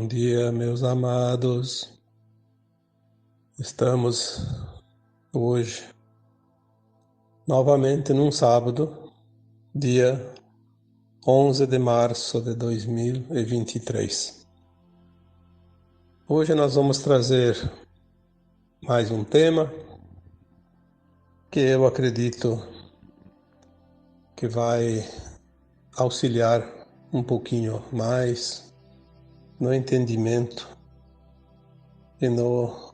Bom dia, meus amados. Estamos hoje novamente num sábado, dia 11 de março de 2023. Hoje nós vamos trazer mais um tema que eu acredito que vai auxiliar um pouquinho mais no entendimento e no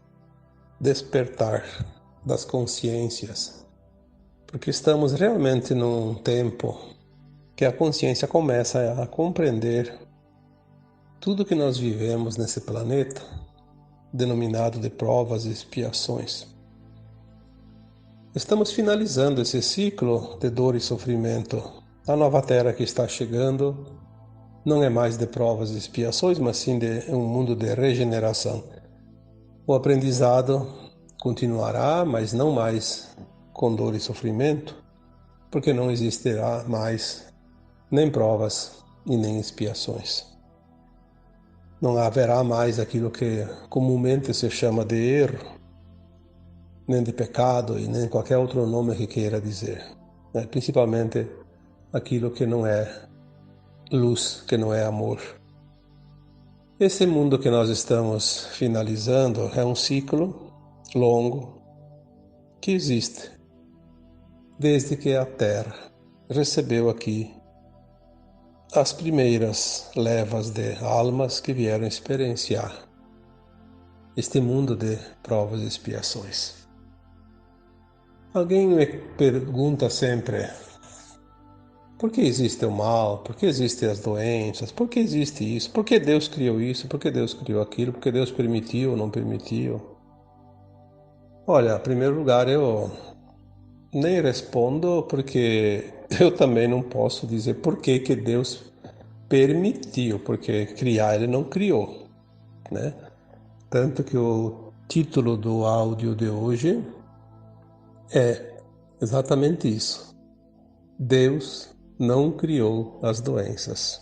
despertar das consciências, porque estamos realmente num tempo que a consciência começa a compreender tudo que nós vivemos nesse planeta, denominado de provas e expiações. Estamos finalizando esse ciclo de dor e sofrimento. A nova Terra que está chegando não é mais de provas e expiações, mas sim de um mundo de regeneração. O aprendizado continuará, mas não mais com dor e sofrimento, porque não existirá mais nem provas e nem expiações. Não haverá mais aquilo que comumente se chama de erro, nem de pecado e nem qualquer outro nome que queira dizer, né? Principalmente aquilo que não é luz, que não é amor. Esse mundo que nós estamos finalizando é um ciclo longo que existe desde que a Terra recebeu aqui as primeiras levas de almas que vieram experienciar este mundo de provas e expiações. Alguém me pergunta sempre: por que existe o mal? Por que existem as doenças? Por que existe isso? Por que Deus criou isso? Por que Deus criou aquilo? Por que Deus permitiu ou não permitiu? Olha, em primeiro lugar, eu nem respondo porque eu também não posso dizer por que Deus permitiu, porque criar ele não criou, né? Tanto que o título do áudio de hoje é exatamente isso. Deus não criou as doenças.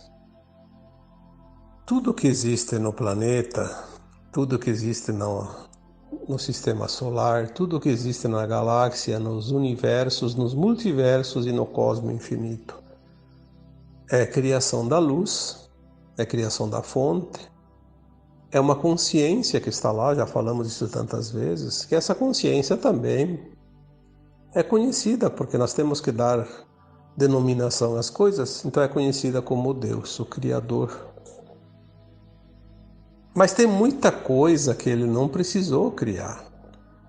Tudo que existe no planeta, tudo que existe no sistema solar, tudo que existe na galáxia, nos universos, nos multiversos e no cosmos infinito, é criação da luz, é criação da fonte, é uma consciência que está lá, já falamos isso tantas vezes, que essa consciência também é conhecida, porque nós temos que dar denominação às coisas, então é conhecida como Deus, o Criador. Mas tem muita coisa que ele não precisou criar.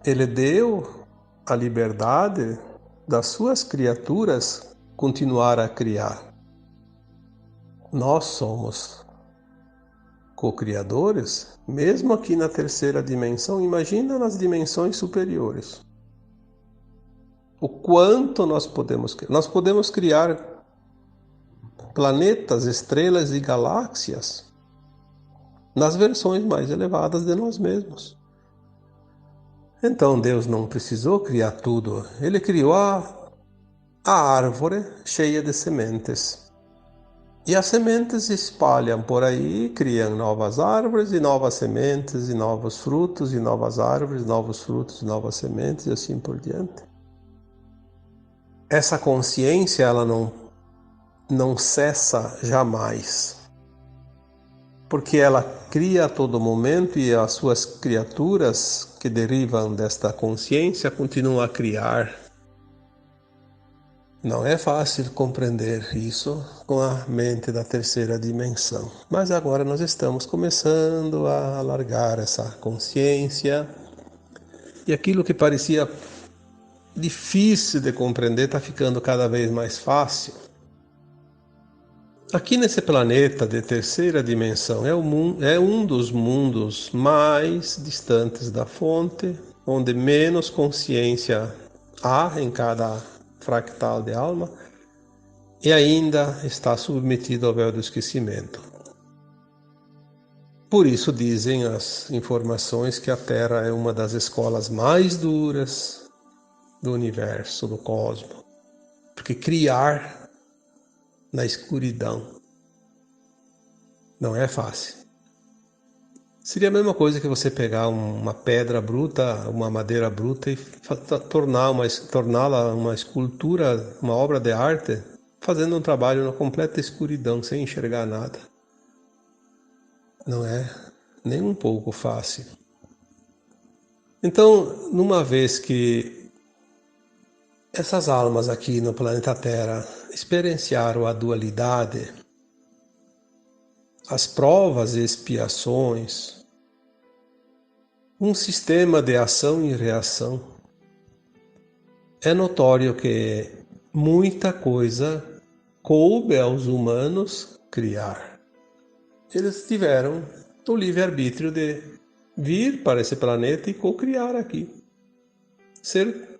Ele deu a liberdade das suas criaturas continuar a criar. Nós somos co-criadores, mesmo aqui na terceira dimensão, imagina nas dimensões superiores. O quanto nós podemos criar. Nós podemos criar planetas, estrelas e galáxias nas versões mais elevadas de nós mesmos. Então Deus não precisou criar tudo. Ele criou a árvore cheia de sementes. E as sementes se espalham por aí, criam novas árvores e novas sementes e novos frutos e novas árvores, novos frutos e novas sementes e assim por diante. Essa consciência ela não cessa jamais, porque ela cria a todo momento e as suas criaturas que derivam desta consciência continuam a criar. Não é fácil compreender isso com a mente da terceira dimensão, mas agora nós estamos começando a alargar essa consciência e aquilo que parecia difícil de compreender está ficando cada vez mais fácil. Aqui nesse planeta de terceira dimensão é um dos mundos mais distantes da fonte, onde menos consciência há em cada fractal de alma e ainda está submetido ao véu do esquecimento. Por isso dizem as informações que a Terra é uma das escolas mais duras do universo, do cosmos, porque criar na escuridão não é fácil. Seria a mesma coisa que você pegar uma pedra bruta, uma madeira bruta e torná-la uma escultura, uma obra de arte, fazendo um trabalho na completa escuridão, sem enxergar nada. Não é nem um pouco fácil. Então, numa vez que essas almas aqui no planeta Terra experienciaram a dualidade, as provas e expiações, um sistema de ação e reação, é notório que muita coisa coube aos humanos criar. Eles tiveram o livre-arbítrio de vir para esse planeta e co-criar aqui. Ser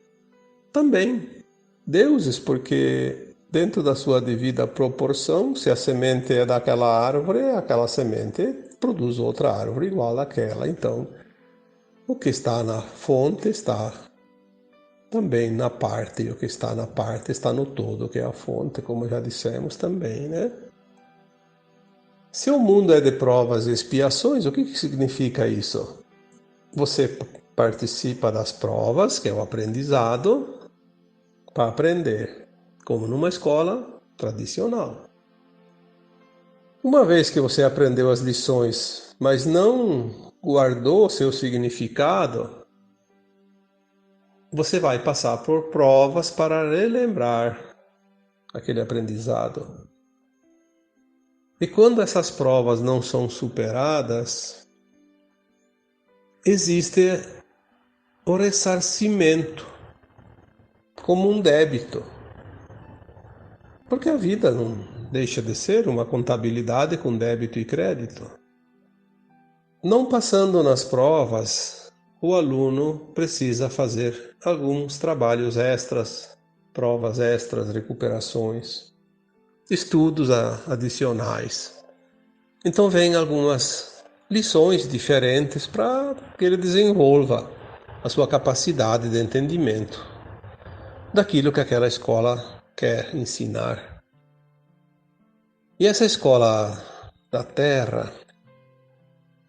também deuses, porque dentro da sua devida proporção, se a semente é daquela árvore, aquela semente produz outra árvore igual àquela. Então, o que está na fonte está também na parte, e o que está na parte está no todo, que é a fonte, como já dissemos também, né? Se o mundo é de provas e expiações, o que significa isso? Você participa das provas, que é o aprendizado, para aprender, como numa escola tradicional. Uma vez que você aprendeu as lições, mas não guardou seu significado, você vai passar por provas para relembrar aquele aprendizado. E quando essas provas não são superadas, existe o ressarcimento como um débito. Porque a vida não deixa de ser uma contabilidade com débito e crédito. Não passando nas provas, o aluno precisa fazer alguns trabalhos extras, provas extras, recuperações, estudos adicionais. Então vem algumas lições diferentes para que ele desenvolva a sua capacidade de entendimento daquilo que aquela escola quer ensinar. E essa escola da Terra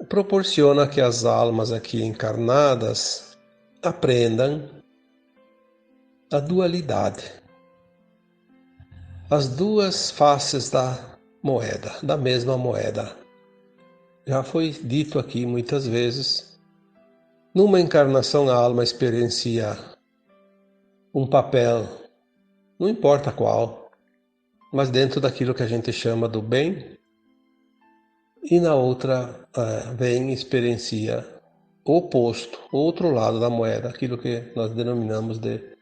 proporciona que as almas aqui encarnadas aprendam a dualidade, as duas faces da mesma moeda. Já foi dito aqui muitas vezes, numa encarnação a alma experiencia um papel, não importa qual, mas dentro daquilo que a gente chama do bem, e na outra vem e experiencia o oposto, o outro lado da moeda, aquilo que nós denominamos de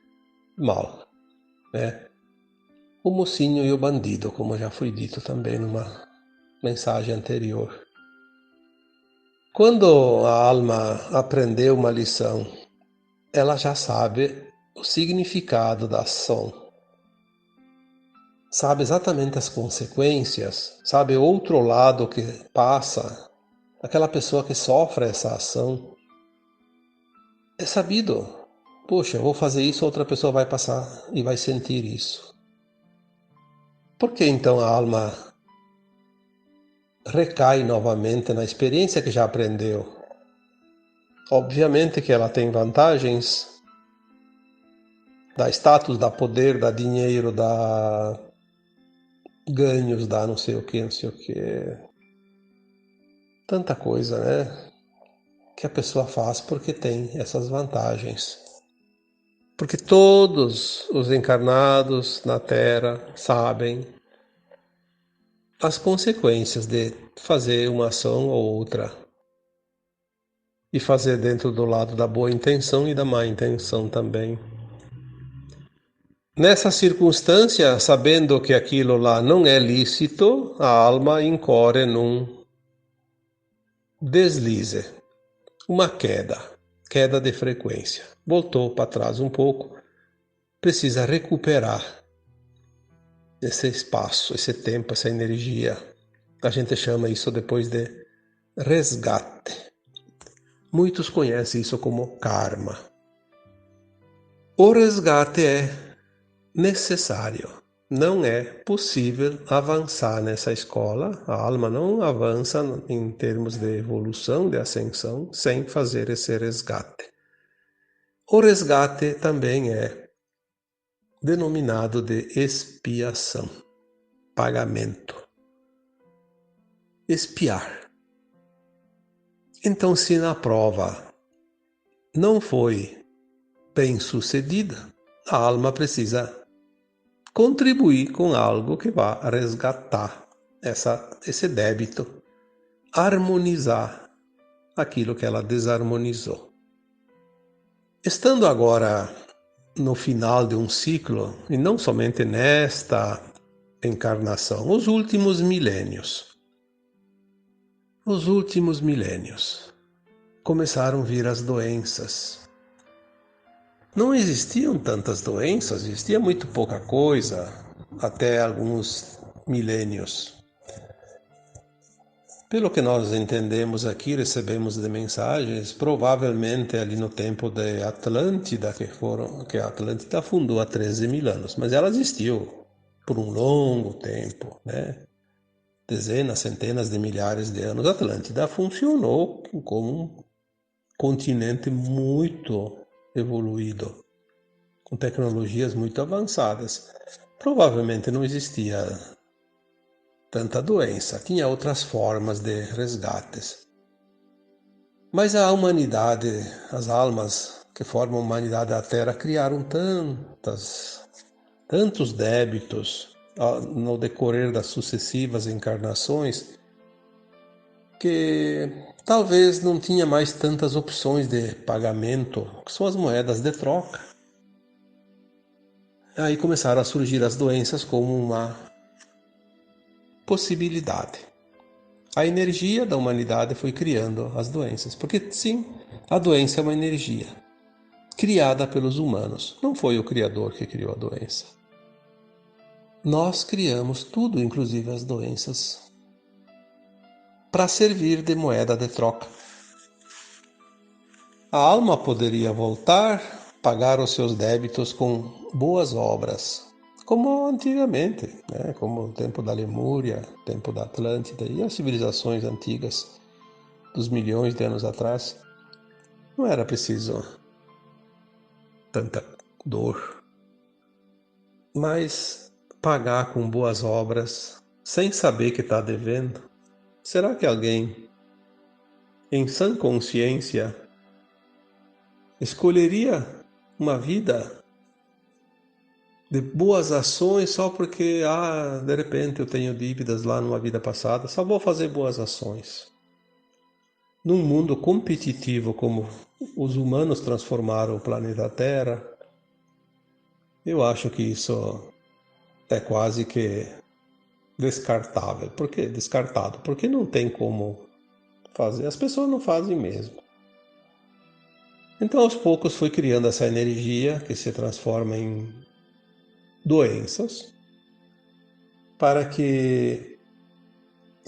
mal, né? O mocinho e o bandido, como já foi dito também numa mensagem anterior. Quando a alma aprendeu uma lição, ela já sabe o significado da ação, sabe exatamente as consequências, sabe o outro lado que passa, aquela pessoa que sofre essa ação. É sabido, poxa, eu vou fazer isso, outra pessoa vai passar e vai sentir isso. Por que então a alma recai novamente na experiência que já aprendeu? Obviamente que ela tem vantagens, dá status, dá poder, dá dinheiro, dá ganhos, dá não sei o que, não sei o que. Tanta coisa, né? Que a pessoa faz porque tem essas vantagens. Porque todos os encarnados na Terra sabem as consequências de fazer uma ação ou outra. E fazer dentro do lado da boa intenção e da má intenção também. Nessa circunstância, sabendo que aquilo lá não é lícito, a alma incorre num deslize, uma queda de frequência. Voltou para trás um pouco, precisa recuperar esse espaço, esse tempo, essa energia. A gente chama isso depois de resgate. Muitos conhecem isso como karma. O resgate é necessário. Não é possível avançar nessa escola, a alma não avança em termos de evolução, de ascensão, sem fazer esse resgate. O resgate também é denominado de expiação, pagamento, expiar. Então, se na prova não foi bem sucedida, a alma precisa contribuir com algo que vá resgatar esse débito, harmonizar aquilo que ela desarmonizou. Estando agora no final de um ciclo, e não somente nesta encarnação, os últimos milênios. Nos últimos milênios começaram a vir as doenças. Não existiam tantas doenças, existia muito pouca coisa até alguns milênios. Pelo que nós entendemos aqui, recebemos de mensagens, provavelmente ali no tempo de Atlântida, que a Atlântida fundou há 13 mil anos, mas ela existiu por um longo tempo, né? Dezenas, centenas de milhares de anos. A Atlântida funcionou como um continente muito evoluído, com tecnologias muito avançadas. Provavelmente não existia tanta doença, tinha outras formas de resgates. Mas a humanidade, as almas que formam a humanidade da Terra criaram tantos débitos no decorrer das sucessivas encarnações que talvez não tinha mais tantas opções de pagamento, que são as moedas de troca. Aí começaram a surgir as doenças como uma possibilidade. A energia da humanidade foi criando as doenças, porque sim, a doença é uma energia criada pelos humanos. Não foi o Criador que criou a doença. Nós criamos tudo, inclusive as doenças, para servir de moeda de troca. A alma poderia voltar, pagar os seus débitos com boas obras, como antigamente, né? Como o tempo da Lemúria, o tempo da Atlântida e as civilizações antigas dos milhões de anos atrás. Não era preciso tanta dor, mas pagar com boas obras, sem saber que está devendo. Será que alguém, em sã consciência, escolheria uma vida de boas ações só porque, de repente eu tenho dívidas lá numa vida passada, só vou fazer boas ações? Num mundo competitivo como os humanos transformaram o planeta Terra, eu acho que isso é quase que descartável. Por que descartado? Porque não tem como fazer. As pessoas não fazem mesmo. Então, aos poucos, foi criando essa energia que se transforma em doenças para que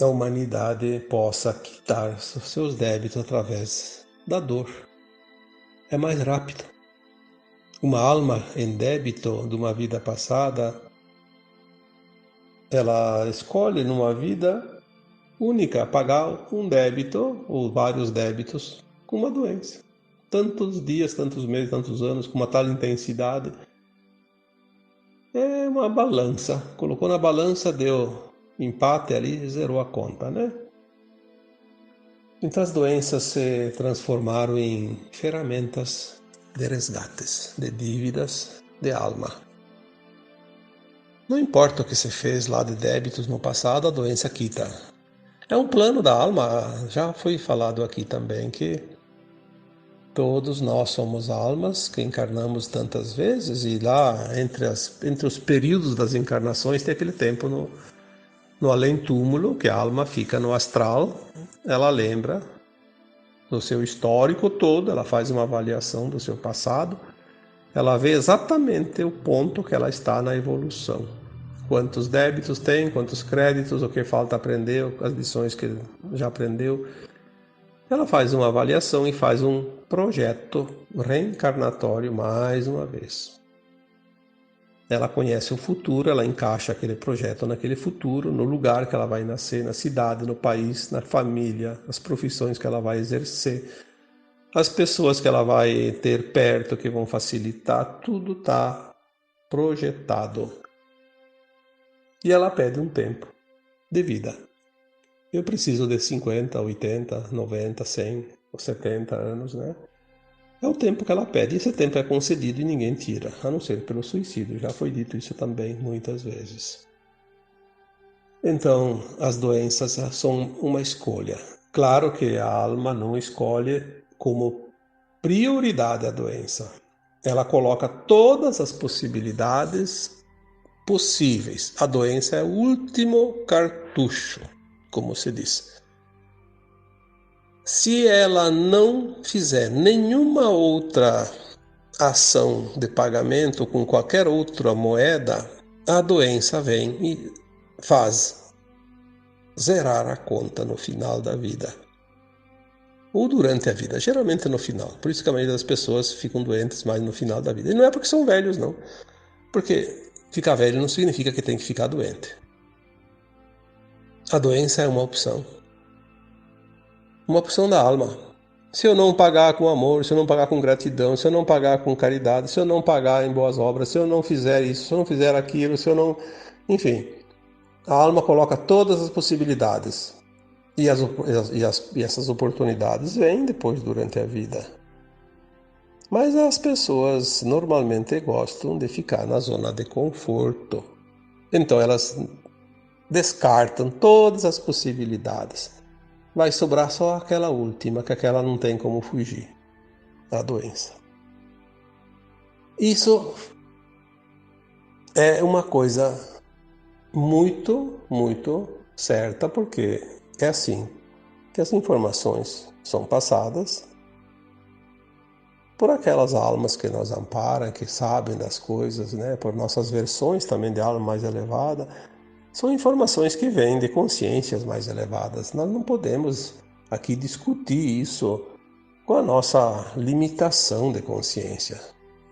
a humanidade possa quitar seus débitos através da dor. É mais rápido. Uma alma em débito de uma vida passada, ela escolhe numa vida única pagar um débito ou vários débitos com uma doença. Tantos dias, tantos meses, tantos anos, com uma tal intensidade. É uma balança. Colocou na balança, deu empate ali, zerou a conta, né? Então as doenças se transformaram em ferramentas de resgates, de dívidas, de alma. Não importa o que se fez lá de débitos no passado, a doença quita. É um plano da alma, já foi falado aqui também que todos nós somos almas que encarnamos tantas vezes e lá entre os períodos das encarnações tem aquele tempo no além-túmulo, que a alma fica no astral, ela lembra do seu histórico todo, ela faz uma avaliação do seu passado, ela vê exatamente o ponto que ela está na evolução. Quantos débitos tem, quantos créditos, o que falta aprender, as lições que já aprendeu. Ela faz uma avaliação e faz um projeto reencarnatório mais uma vez. Ela conhece o futuro, ela encaixa aquele projeto naquele futuro, no lugar que ela vai nascer, na cidade, no país, na família, as profissões que ela vai exercer, as pessoas que ela vai ter perto que vão facilitar, tudo está projetado. E ela pede um tempo de vida. Eu preciso de 50, 80, 90, 100 ou 70 anos, né? É o tempo que ela pede. E esse tempo é concedido e ninguém tira, a não ser pelo suicídio. Já foi dito isso também muitas vezes. Então, as doenças são uma escolha. Claro que a alma não escolhe como prioridade a doença. Ela coloca todas as possibilidades possíveis. A doença é o último cartucho, como se diz. Se ela não fizer nenhuma outra ação de pagamento com qualquer outra moeda, a doença vem e faz zerar a conta no final da vida. Ou durante a vida, geralmente no final. Por isso que a maioria das pessoas ficam doentes mais no final da vida. E não é porque são velhos, não. Porque ficar velho não significa que tem que ficar doente. A doença é uma opção. Uma opção da alma. Se eu não pagar com amor, se eu não pagar com gratidão, se eu não pagar com caridade, se eu não pagar em boas obras, se eu não fizer isso, se eu não fizer aquilo, se eu não... Enfim, a alma coloca todas as possibilidades. E essas oportunidades vêm depois durante a vida. Mas as pessoas normalmente gostam de ficar na zona de conforto. Então elas descartam todas as possibilidades. Vai sobrar só aquela última, que aquela não tem como fugir, a doença. Isso é uma coisa muito, muito certa, porque é assim que as informações são passadas por aquelas almas que nos amparam, que sabem das coisas, né? Por nossas versões também de alma mais elevada. São informações que vêm de consciências mais elevadas. Nós não podemos aqui discutir isso com a nossa limitação de consciência.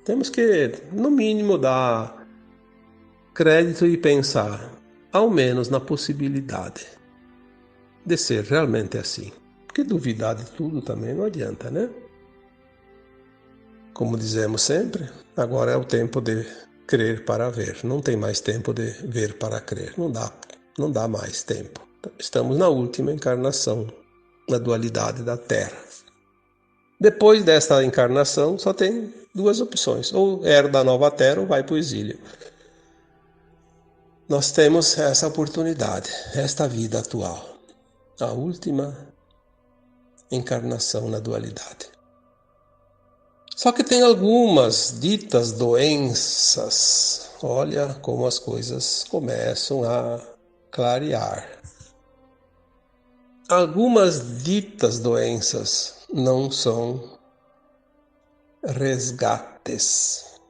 Temos que, no mínimo, dar crédito e pensar, ao menos, na possibilidade de ser realmente assim. Porque duvidar de tudo também não adianta, né? Como dizemos sempre, agora é o tempo de crer para ver. Não tem mais tempo de ver para crer. Não dá mais tempo. Estamos na última encarnação, na dualidade da Terra. Depois desta encarnação, só tem duas opções. Ou herda a nova Terra ou vai para o exílio. Nós temos essa oportunidade, esta vida atual. A última encarnação na dualidade. Só que tem algumas ditas doenças. Olha como as coisas começam a clarear. Algumas ditas doenças não são resgates.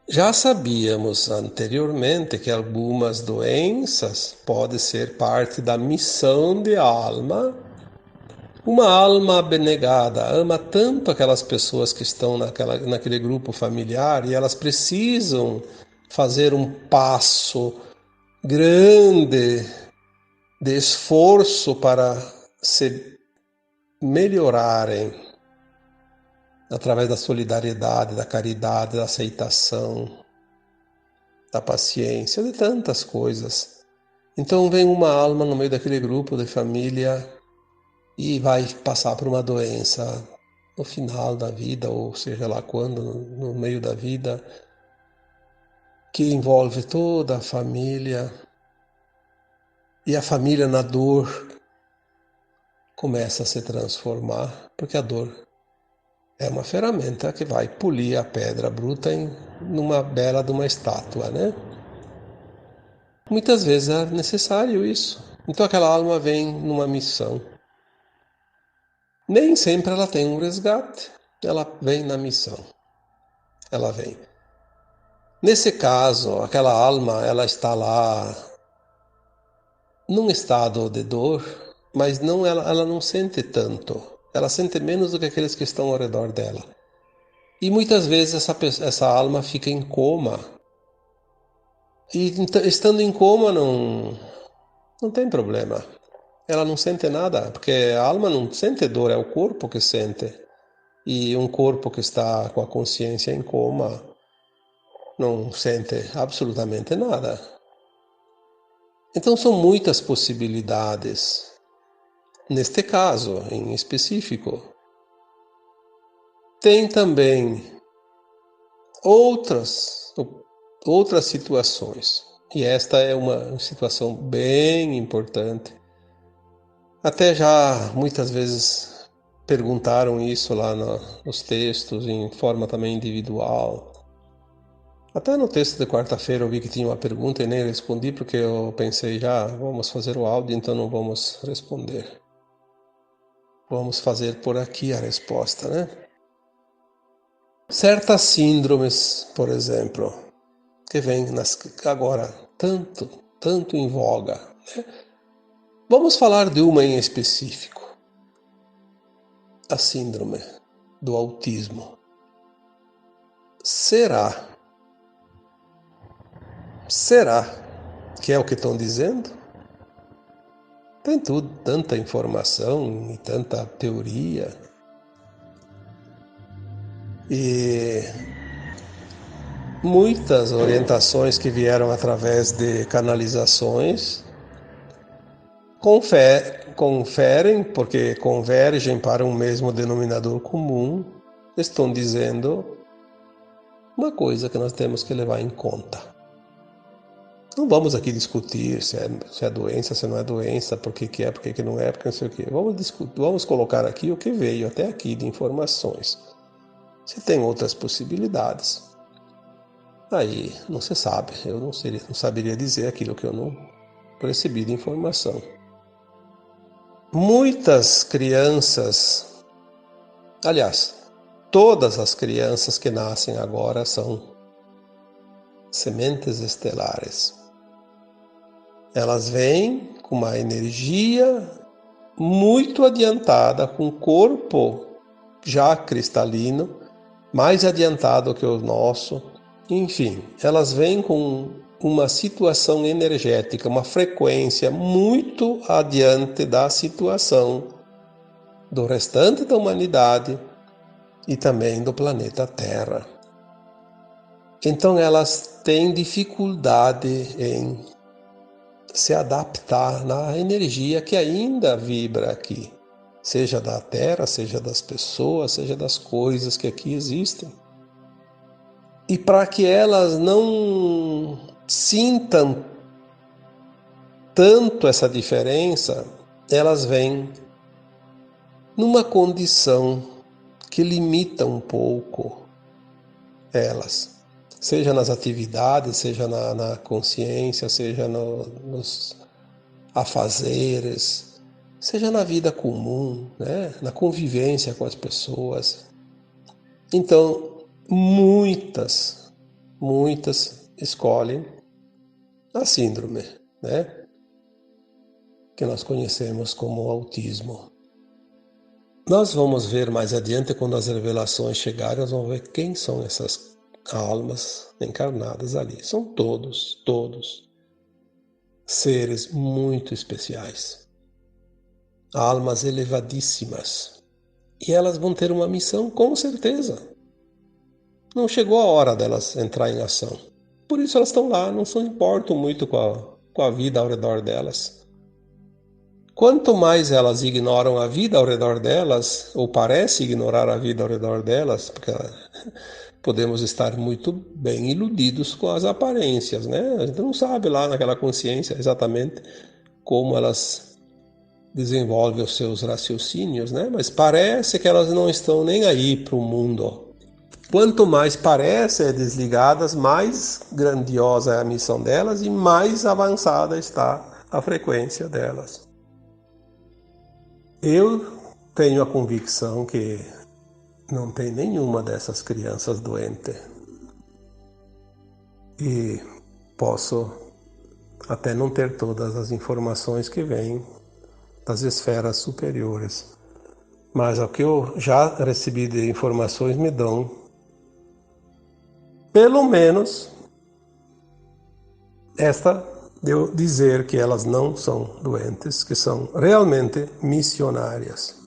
Já sabíamos anteriormente que algumas doenças podem ser parte da missão de alma. Uma alma abnegada ama tanto aquelas pessoas que estão naquele grupo familiar e elas precisam fazer um passo grande de esforço para se melhorarem através da solidariedade, da caridade, da aceitação, da paciência, de tantas coisas. Então vem uma alma no meio daquele grupo de família e vai passar por uma doença no final da vida, ou seja lá quando, no meio da vida, que envolve toda a família, e a família na dor começa a se transformar, porque a dor é uma ferramenta que vai polir a pedra bruta numa bela de uma estátua, né? Muitas vezes é necessário isso. Então aquela alma vem numa missão. Nem sempre ela tem um resgate, ela vem na missão. Ela vem. Nesse caso, aquela alma, ela está lá num estado de dor, mas ela não sente tanto. Ela sente menos do que aqueles que estão ao redor dela. E muitas vezes essa alma fica em coma. E estando em coma não tem problema. Ela não sente nada, porque a alma não sente dor, é o corpo que sente. E um corpo que está com a consciência em coma não sente absolutamente nada. Então são muitas possibilidades. Neste caso, em específico, tem também outras outras situações. E esta é uma situação bem importante. Até já muitas vezes perguntaram isso lá nos textos, em forma também individual. Até no texto de quarta-feira eu vi que tinha uma pergunta e nem respondi porque eu pensei já, vamos fazer o áudio, então não vamos responder. Vamos fazer por aqui a resposta, né? Certas síndromes, por exemplo, que vêm agora tanto em voga, né? Vamos falar de uma em específico, a síndrome do autismo. Será que é o que estão dizendo? Tem tudo, tanta informação e tanta teoria. E muitas orientações que vieram através de canalizações conferem, porque convergem para um mesmo denominador comum, estão dizendo uma coisa que nós temos que levar em conta. Não vamos aqui discutir se é doença, se não é doença, por que é, por que não é, porque não sei o que. Vamos colocar aqui o que veio até aqui de informações. Se tem outras possibilidades, aí não se sabe. Eu não saberia dizer aquilo que eu não recebi de informação. Muitas crianças, aliás, todas as crianças que nascem agora são sementes estelares. Elas vêm com uma energia muito adiantada, com um corpo já cristalino, mais adiantado que o nosso. Enfim, elas vêm com uma situação energética, uma frequência muito adiante da situação do restante da humanidade e também do planeta Terra. Então elas têm dificuldade em se adaptar na energia que ainda vibra aqui, seja da Terra, seja das pessoas, seja das coisas que aqui existem. E para que elas não sintam tanto essa diferença, elas vêm numa condição que limita um pouco elas. Seja nas atividades, seja na consciência, seja nos afazeres, seja na vida comum, né? Na convivência com as pessoas. Então, muitas escolhem a síndrome, né? Que nós conhecemos como autismo. Nós vamos ver mais adiante, quando as revelações chegarem, nós vamos ver quem são essas almas encarnadas ali. São todos seres muito especiais, almas elevadíssimas. E elas vão ter uma missão, com certeza. Não chegou a hora delas entrar em ação. Por isso elas estão lá, não se importam muito com a vida ao redor delas. Quanto mais elas ignoram a vida ao redor delas, ou parece ignorar a vida ao redor delas, porque podemos estar muito bem iludidos com as aparências, né? A gente não sabe lá naquela consciência exatamente como elas desenvolvem os seus raciocínios, né? Mas parece que elas não estão nem aí para o mundo. Quanto mais parecem desligadas, mais grandiosa é a missão delas e mais avançada está a frequência delas. Eu tenho a convicção que não tem nenhuma dessas crianças doente. E posso até não ter todas as informações que vêm das esferas superiores. Mas o que eu já recebi de informações me dão Pelo menos esta deu dizer que elas não são doentes, que são realmente missionárias.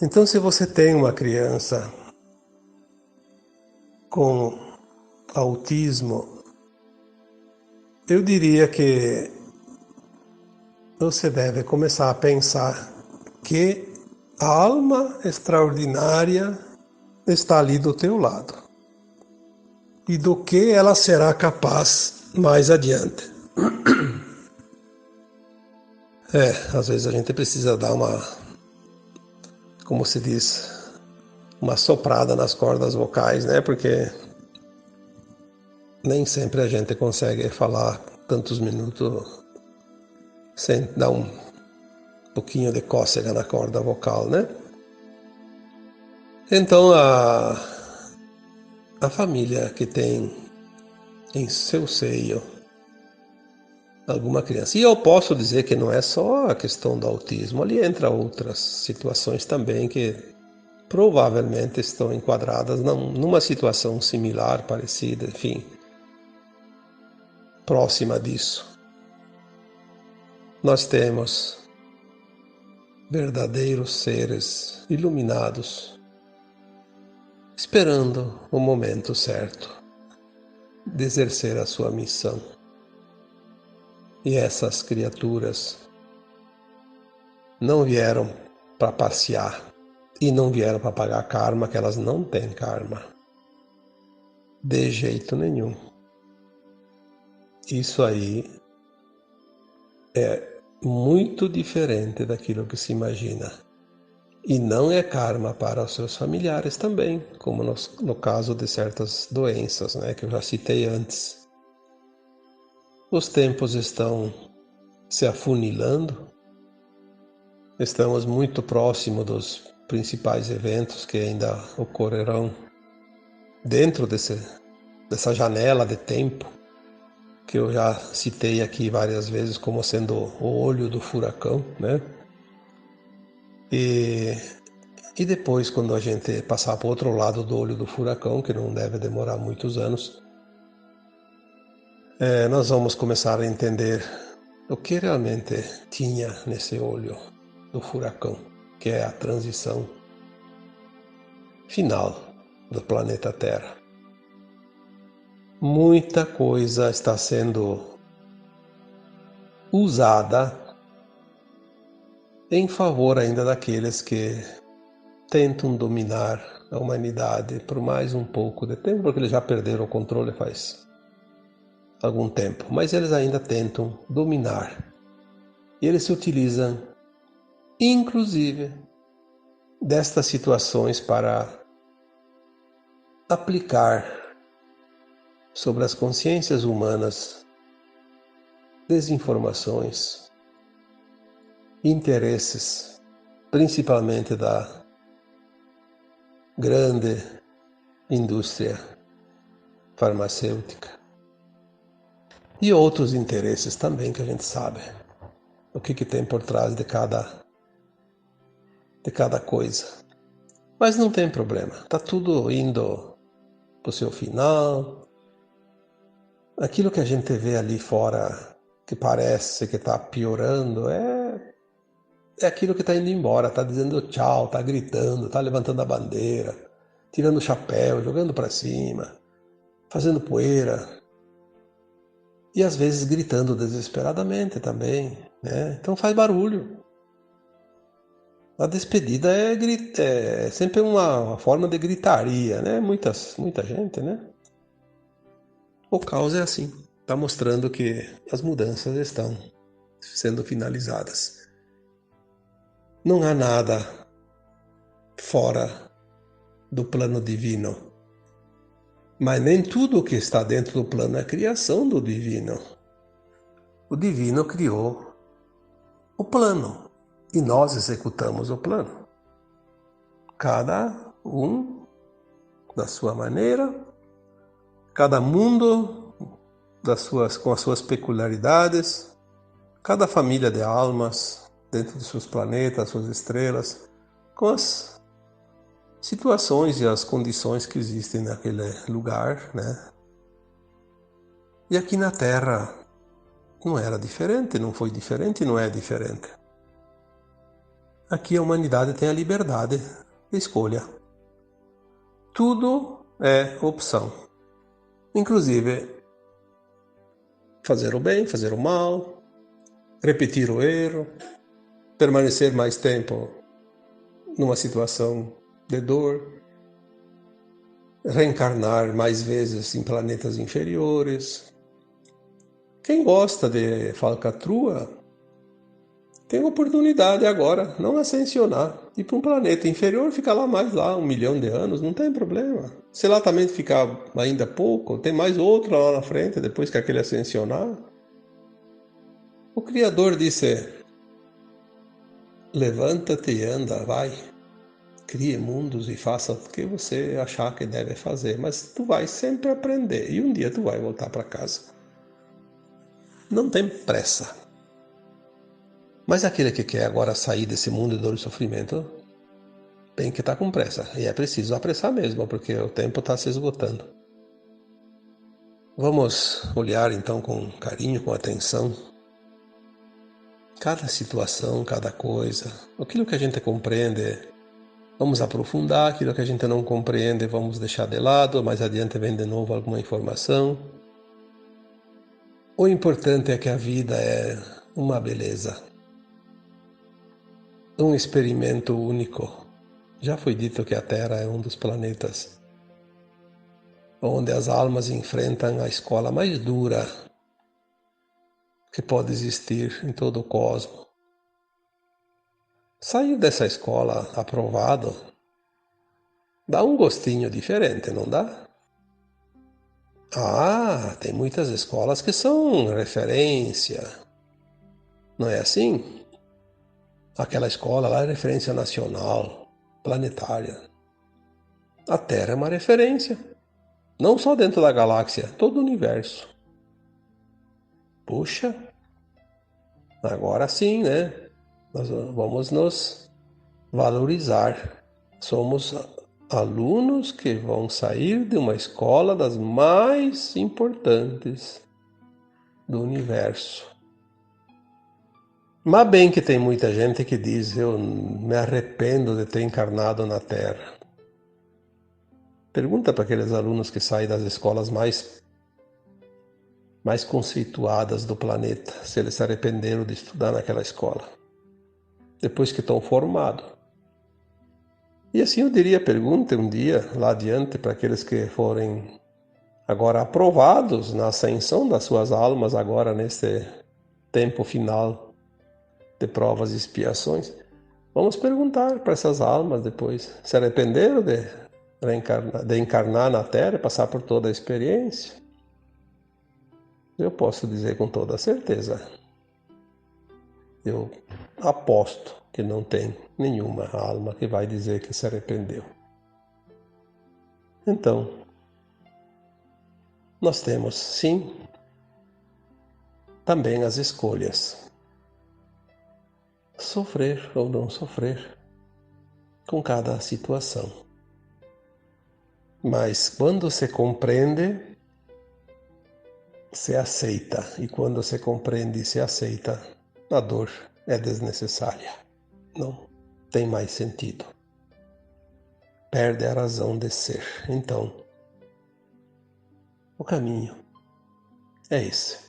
Então, se você tem uma criança com autismo, eu diria que você deve começar a pensar que a alma extraordinária está ali do teu lado e do que ela será capaz mais adiante. Às vezes a gente precisa dar uma, como se diz, uma soprada nas cordas vocais, né? Porque nem sempre a gente consegue falar tantos minutos sem dar um pouquinho de cócega na corda vocal, né? Então a família que tem em seu seio alguma criança, e eu posso dizer que não é só a questão do autismo, ali entra outras situações também que provavelmente estão enquadradas numa situação similar, parecida, enfim, próxima disso. Nós temos verdadeiros seres iluminados, esperando o momento certo de exercer a sua missão. E essas criaturas não vieram para passear e não vieram para pagar karma, que elas não têm karma. De jeito nenhum. Isso aí é muito diferente daquilo que se imagina. E não é karma para os seus familiares também, como no caso de certas doenças, né, que eu já citei antes. Os tempos estão se afunilando, estamos muito próximo dos principais eventos que ainda ocorrerão dentro dessa janela de tempo que eu já citei aqui várias vezes como sendo o olho do furacão, né? E depois, quando a gente passar para o outro lado do olho do furacão, que não deve demorar muitos anos, nós vamos começar a entender o que realmente tinha nesse olho do furacão, que é a transição final do planeta Terra. Muita coisa está sendo usada em favor ainda daqueles que tentam dominar a humanidade por mais um pouco de tempo, porque eles já perderam o controle faz algum tempo, mas eles ainda tentam dominar. E eles se utilizam, inclusive, destas situações para aplicar sobre as consciências humanas desinformações, interesses, principalmente da grande indústria farmacêutica e outros interesses também que a gente sabe o que tem por trás de cada coisa. Mas não tem problema, está tudo indo para o seu final. Aquilo que a gente vê ali fora que parece que está piorando é aquilo que está indo embora, está dizendo tchau, está gritando, está levantando a bandeira, tirando o chapéu, jogando para cima, fazendo poeira e às vezes gritando desesperadamente também, né? Então faz barulho. A despedida é sempre uma forma de gritaria, né? Muita gente, né? O caos é assim, está mostrando que as mudanças estão sendo finalizadas. Não há nada fora do plano divino, mas nem tudo o que está dentro do plano é criação do divino. O divino criou o plano e nós executamos o plano. Cada um da sua maneira, cada mundo com as suas peculiaridades, cada família de almas dentro de seus planetas, suas estrelas, com as situações e as condições que existem naquele lugar, né? E aqui na Terra não era diferente, não foi diferente e não é diferente. Aqui a humanidade tem a liberdade de escolha. Tudo é opção. Inclusive fazer o bem, fazer o mal, repetir o erro, permanecer mais tempo numa situação de dor, reencarnar mais vezes em planetas inferiores. Quem gosta de falcatrua tem oportunidade agora, não ascensionar, ir para um planeta inferior, ficar lá mais lá 1 milhão de anos, não tem problema. Se lá também ficar ainda pouco, tem mais outro lá na frente, depois que aquele ascensionar. O Criador disse, levanta-te e anda, vai. Crie mundos e faça o que você achar que deve fazer, mas tu vai sempre aprender e um dia tu vai voltar para casa. Não tem pressa. Mas aquele que quer agora sair desse mundo de dor e sofrimento, tem que estar com pressa. E é preciso apressar mesmo, porque o tempo está se esgotando. Vamos olhar então com carinho, com atenção, cada situação, cada coisa, aquilo que a gente compreende. Vamos aprofundar aquilo que a gente não compreende, vamos deixar de lado, mais adiante vem de novo alguma informação. O importante é que a vida é uma beleza, um experimento único. Já foi dito que a Terra é um dos planetas onde as almas enfrentam a escola mais dura que pode existir em todo o cosmos. Sair dessa escola aprovado dá um gostinho diferente, não dá? Ah, tem muitas escolas que são referência. Não é assim? Aquela escola lá é referência nacional, planetária. A Terra é uma referência. Não só dentro da galáxia, todo o universo. Puxa, agora sim, né? Nós vamos nos valorizar. Somos alunos que vão sair de uma escola das mais importantes do universo. Mas bem que tem muita gente que diz, eu me arrependo de ter encarnado na Terra. Pergunta para aqueles alunos que saem das escolas mais conceituadas do planeta, se eles se arrependeram de estudar naquela escola, depois que estão formados. E assim eu diria, pergunte um dia lá adiante para aqueles que forem agora aprovados na ascensão das suas almas agora nesse tempo final de provas e expiações. Vamos perguntar para essas almas depois, se arrependeram de encarnar na Terra e passar por toda a experiência? Eu posso dizer com toda certeza, eu aposto que não tem nenhuma alma que vai dizer que se arrependeu. Então, nós temos, sim, também as escolhas. Sofrer ou não sofrer com cada situação. Mas quando se compreende, se aceita. E quando se compreende e se aceita, a dor é desnecessária. Não tem mais sentido. Perde a razão de ser. Então, o caminho é esse.